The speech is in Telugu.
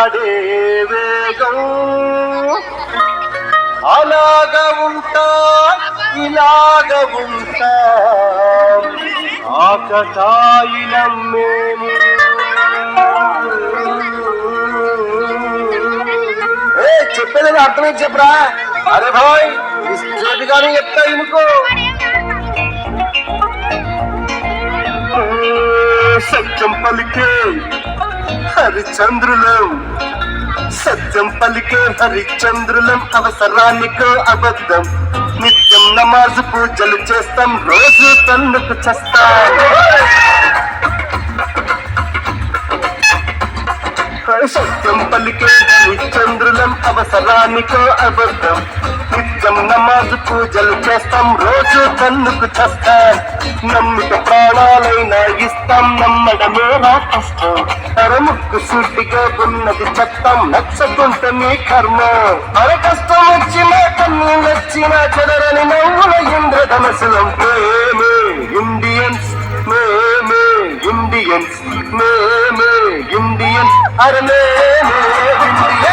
ఆడే వేగం అలాగ ఉంటా ఇలాగ ఉంటా ఆకతాయిలం మేము. చెప్పేది అర్థమైంది చెప్పరా? అరే భాయ్ జ్యోతిగానే చెప్తా ఇనుకో. సత్యం పలికే హరిచంద్రులం, సత్యం పలికే హరిచంద్రులం, అవసరానికో అబద్ధం, నిత్యం నమాజు పూజలు చేస్తాం, రోజు తన్నుకు చేస్తాం. సత్యం పలికే హరిచంద్రులం, అవసరానికో అబద్ధం, నిత్యం నమాజు పూజలు చేస్తాం, రోజు తన్నుకు చేస్తాం. నమ్మిక ప్రాణాలైనా ఇస్తాం, నమ్మడమే రా కష్టం, తరముక్కు సూటిగా ఉన్నది చెప్తాం, నచ్చకుంటే మీ కర్మ. అర కష్టం వచ్చినా కన్నీ నచ్చినా చెదరని నవ్వుల ఇంద్రధనసులం. మేమే ఇండియన్స్, మేమే ఇండియన్స్, మేమే ఇండియన్స్, అరే మేమే ఇండియన్స్.